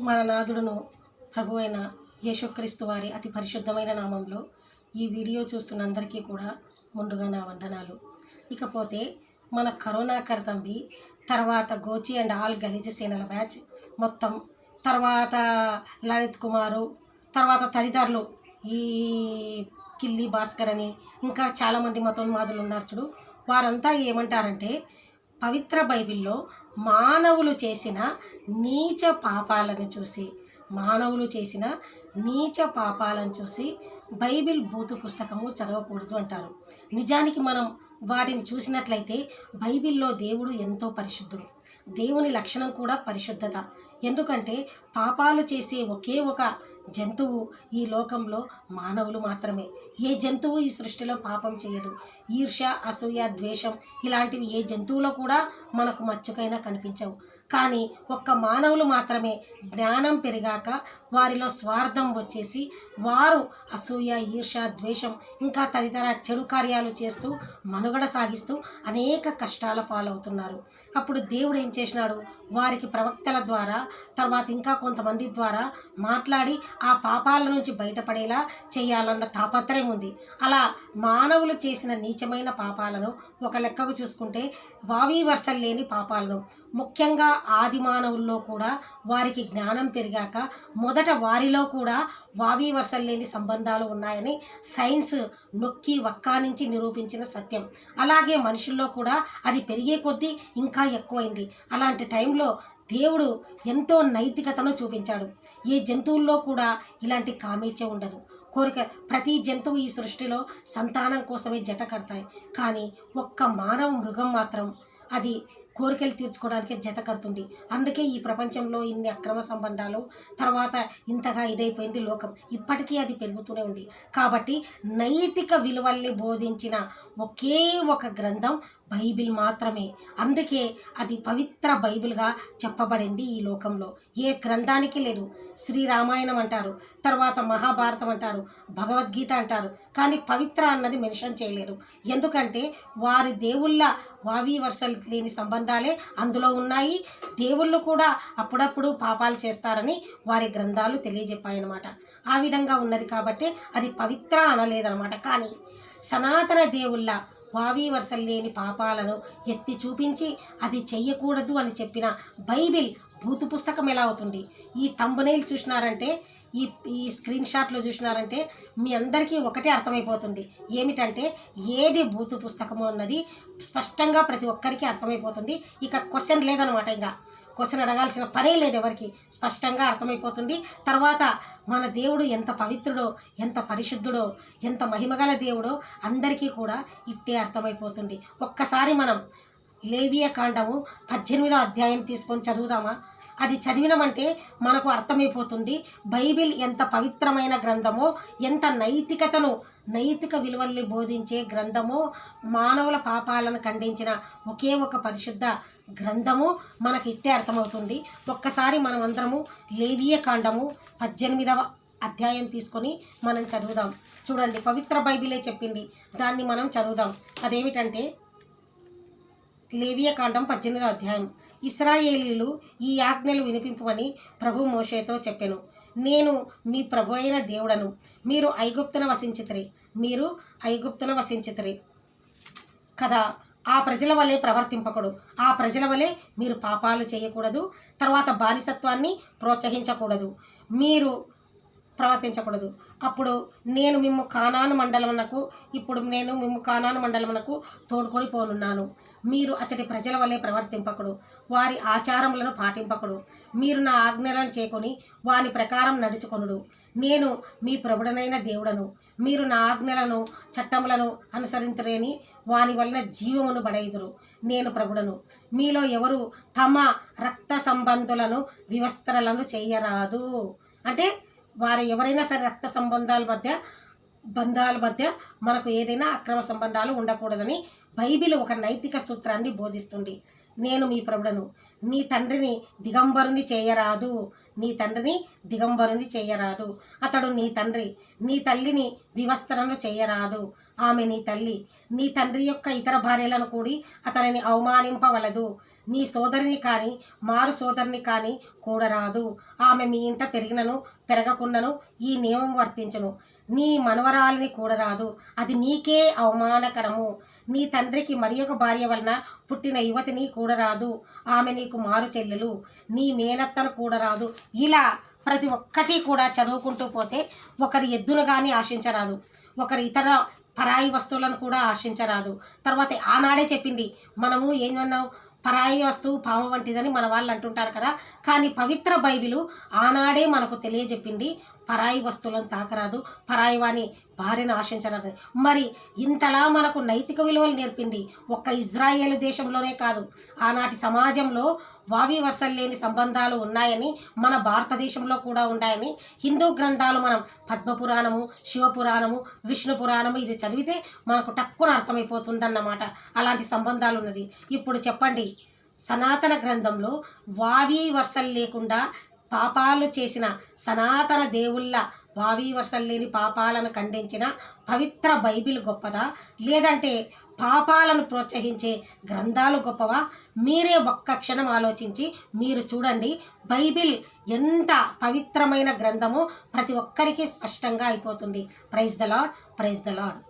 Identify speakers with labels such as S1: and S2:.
S1: మన నాథుడును ప్రభు అయిన యేసుక్రీస్తు వారి అతి పరిశుద్ధమైన నామంలో ఈ వీడియో చూస్తున్న అందరికీ కూడా ముందుగా నా వందనాలు. ఇకపోతే మన కరోనా కర్తంబి తర్వాత గోచి అండ్ ఆల్ గలీజ సేనల బ్యాచ్ మొత్తం తర్వాత లలిత్ కుమారు తర్వాత తదితరులు ఈ కిల్లి భాస్కర్ అని ఇంకా చాలామంది మతోన్మాదులు ఉన్నారు చూడు. వారంతా ఏమంటారంటే పవిత్ర బైబిల్లో మానవులు చేసిన నీచ పాపాలను చూసి బైబిల్ బూతు పుస్తకము చదవకూడదు అంటారు. నిజానికి మనం వాటిని చూసినట్లయితే బైబిల్లో దేవుడు ఎంతో పరిశుద్ధుడు. దేవుని లక్షణం కూడా పరిశుద్ధత. ఎందుకంటే పాపాలు చేసే ఒకే ఒక జంతువు ఈ లోకంలో మానవులు మాత్రమే. ఏ జంతువు ఈ సృష్టిలో పాపం చేయదు. ఈర్ష్య, అసూయ, ద్వేషం ఇలాంటివి ఏ జంతువులో కూడా మనకు మచ్చుకైనా కనిపించవు. కానీ ఒక్క మానవులు మాత్రమే జ్ఞానం పెరిగాక వారిలో స్వార్థం వచ్చేసి వారు అసూయ, ఈర్ష్య, ద్వేషం ఇంకా తదితర చెడు కార్యాలు చేస్తూ మనుగడ సాగిస్తూ అనేక కష్టాల పాలవుతున్నారు. అప్పుడు దేవుడు ఏం చేసినాడు? వారికి ప్రవక్తల ద్వారా తర్వాత ఇంకా కొంతమంది ద్వారా మాట్లాడి ఆ పాపాల నుంచి బయటపడేలా చేయాలన్న తాపత్రయం ఉంది. అలా మానవులు చేసిన నీచమైన పాపాలను ఒక లెక్కకు చూసుకుంటే వావి వరుసలు లేని పాపాలను, ముఖ్యంగా ఆది మానవుల్లో కూడా వారికి జ్ఞానం పెరిగాక మొదట వారిలో కూడా వావి వరుసలు లేని సంబంధాలు ఉన్నాయని సైన్స్ నొక్కి వక్కానించి నిరూపించిన సత్యం. అలాగే మనుషుల్లో కూడా అది పెరిగే కొద్దీ ఇంకా ఎక్కువైంది. అలాంటి టైంలో దేవుడు ఎంతో నైతికతను చూపించాడు. ఏ జంతువుల్లో కూడా ఇలాంటి కామేచ్ఛ ఉండదు. కోరిక ప్రతి జంతువు ఈ సృష్టిలో సంతానం కోసమే జత కడతాయి. కానీ ఒక్క మానవ మృగం మాత్రం అది కోరికలు తీర్చుకోవడానికి జత కడుతుంది. అందుకే ఈ ప్రపంచంలో ఇన్ని అక్రమ సంబంధాలు తర్వాత ఇంతగా ఇదైపోయింది లోకం. ఇప్పటికీ అది పెరుగుతూనే ఉంది. కాబట్టి నైతిక విలువల్ని బోధించిన ఒకే ఒక గ్రంథం బైబిల్ మాత్రమే. అందుకే అది పవిత్ర బైబిల్గా చెప్పబడింది ఈ లోకంలో. ఏ గ్రంథానికి లేదు. శ్రీరామాయణం అంటారు, తర్వాత మహాభారతం అంటారు, భగవద్గీత అంటారు, కానీ పవిత్ర అన్నది మెన్షన్ చేయలేదు. ఎందుకంటే వారి దేవుళ్ళ వావి వరుసలు లేని సంబంధాలే అందులో ఉన్నాయి. దేవుళ్ళు కూడా అప్పుడప్పుడు పాపాలు చేస్తారని వారి గ్రంథాలు తెలియజెప్పాయన్నమాట. ఆ విధంగా ఉన్నది కాబట్టి అది పవిత్ర అనలేదన్నమాట. కానీ సనాతన దేవుళ్ళ వావి వరుసలు లేని పాపాలను ఎత్తి చూపించి అది చెయ్యకూడదు అని చెప్పిన బైబిల్ బూతు పుస్తకం ఎలా అవుతుంది? ఈ థంబ్నెయిల్ చూసినారంటే ఈ స్క్రీన్ షాట్లో చూసినారంటే మీ అందరికీ ఒకటే అర్థమైపోతుంది. ఏమిటంటే ఏది బూతు పుస్తకము అన్నది స్పష్టంగా ప్రతి ఒక్కరికి అర్థమైపోతుంది. ఇక క్వశ్చన్ లేదనమాట. ఇంకా క్వశ్చన్ అడగాల్సిన పనే లేదు ఎవరికి. స్పష్టంగా అర్థమైపోతుంది. తర్వాత మన దేవుడు ఎంత పవిత్రుడో, ఎంత పరిశుద్ధుడో, ఎంత మహిమగల దేవుడో అందరికీ కూడా ఇట్టే అర్థమైపోతుంది. ఒక్కసారి మనం లేవియ కాండము 18వ అధ్యాయం తీసుకొని చదువుదామా? అది చదివినామంటే మనకు అర్థమైపోతుంది బైబిల్ ఎంత పవిత్రమైన గ్రంథమో, ఎంత నైతిక విలువల్ని బోధించే గ్రంథమో, మానవుల పాపాలను ఖండించిన ఒకే ఒక పరిశుద్ధ గ్రంథము మనకి ఇట్టే అర్థమవుతుంది. ఒక్కసారి మనం అందరము లేవియ కాండము 18వ అధ్యాయం తీసుకొని మనం చదువుదాం. చూడండి, పవిత్ర బైబిలే చెప్పింది, దాన్ని మనం చదువుదాం. అదేమిటంటే లేవియ కాండం 18వ అధ్యాయం. ఇశ్రాయేలీలు ఈ ఆజ్ఞలు వినిపింపమని ప్రభు మోషేతో చెప్పెను. నేను మీ ప్రభు అయిన దేవుడను. మీరు ఐగుప్తున వసించితిరి కదా. ఆ ప్రజల వలె ప్రవర్తింపకూడదు. ఆ ప్రజల వలె మీరు పాపాలు చేయకూడదు. తర్వాత బానిసత్వాన్ని ప్రోత్సహించకూడదు, మీరు ప్రవర్తించకూడదు. అప్పుడు నేను మిమ్ము కానాను మండలమునకు తోడుకొని పోనున్నాను. మీరు అచ్చటి ప్రజల వలె ప్రవర్తింపకుడు, వారి ఆచారములను పాటింపకుడు. మీరు నా ఆజ్ఞలను చేకొని వాని ప్రకారం నడుచుకొనుడు. నేను మీ ప్రభుడనైన దేవుడను. మీరు నా ఆజ్ఞలను చట్టములను అనుసరించలేని వాని వలన జీవమును బడైదురు. నేను ప్రభుడను. మీలో ఎవరు తమ రక్త సంబంధులను వివస్త్రలను చేయరాదు. అంటే వారు ఎవరైనా సరే రక్త బంధాల మధ్య మనకు ఏదైనా అక్రమ సంబంధాలు ఉండకూడదని బైబిల్ ఒక నైతిక సూత్రాన్ని బోధిస్తుంది. నేను మీ ప్రభుడను. నీ తండ్రిని దిగంబరుని చేయరాదు. అతడు నీ తండ్రి. నీ తల్లిని వివస్త్రను చేయరాదు. ఆమె నీ తల్లి. నీ తండ్రి యొక్క ఇతర భార్యలను కూడి అతనిని అవమానింపవలదు. నీ సోదరిని కానీ మారు సోదరిని కానీ కూడరాదు. ఆమె మీ ఇంట పెరిగినను పెరగకున్నను ఈ నియమం వర్తించును. నీ మనవరాలిని కూడరాదు, అది నీకే అవమానకరము. నీ తండ్రికి మరి ఒక భార్య వలన పుట్టిన యువతిని కూడరాదు, ఆమె నీకు మారు చెల్లెలు. నీ మేనత్తను కూడరాదు. ఇలా ప్రతి ఒక్కటి కూడా చదువుకుంటూ పోతే ఒకరి ఎద్దును కానీ ఆశించరాదు, ఒకరి ఇతర పరాయి వస్తువులను కూడా ఆశించరాదు. తర్వాత ఆనాడే చెప్పింది, మనము ఏమన్నావు, పరాయి వస్తువు పాము వంటిదని మన వాళ్ళు అంటుంటారు కదా. కానీ పవిత్ర బైబిలు ఆనాడే మనకు తెలియజెప్పింది, పరాయి వస్తువులను తాకరాదు, పరాయి వాని భార్యను ఆశించరాదు. మరి ఇంతలా మనకు నైతిక విలువలు నేర్పింది ఒక్క ఇజ్రాయేలు దేశంలోనే కాదు, ఆనాటి సమాజంలో వావి వరుసలు లేని సంబంధాలు ఉన్నాయని, మన భారతదేశంలో కూడా ఉన్నాయని హిందూ గ్రంథాలు మనం పద్మపురాణము, శివపురాణము, విష్ణు పురాణము ఇది చదివితే మనకు టక్కున అర్థమైపోతుందన్నమాట. అలాంటి సంబంధాలు ఉన్నది. ఇప్పుడు చెప్పండి, సనాతన గ్రంథంలో వావి వరుసలు లేకుండా పాపాలు చేసిన సనాతన దేవుళ్ళ వావి వరుసలు లేని పాపాలను ఖండించిన పవిత్ర బైబిల్ గొప్పదా, లేదంటే పాపాలను ప్రోత్సహించే గ్రంథాలు గొప్పవా? మీరే ఒక్క క్షణం ఆలోచించి మీరు చూడండి, బైబిల్ ఎంత పవిత్రమైన గ్రంథమో ప్రతి ఒక్కరికి స్పష్టంగా అయిపోతుంది. Praise the Lord, praise the lord.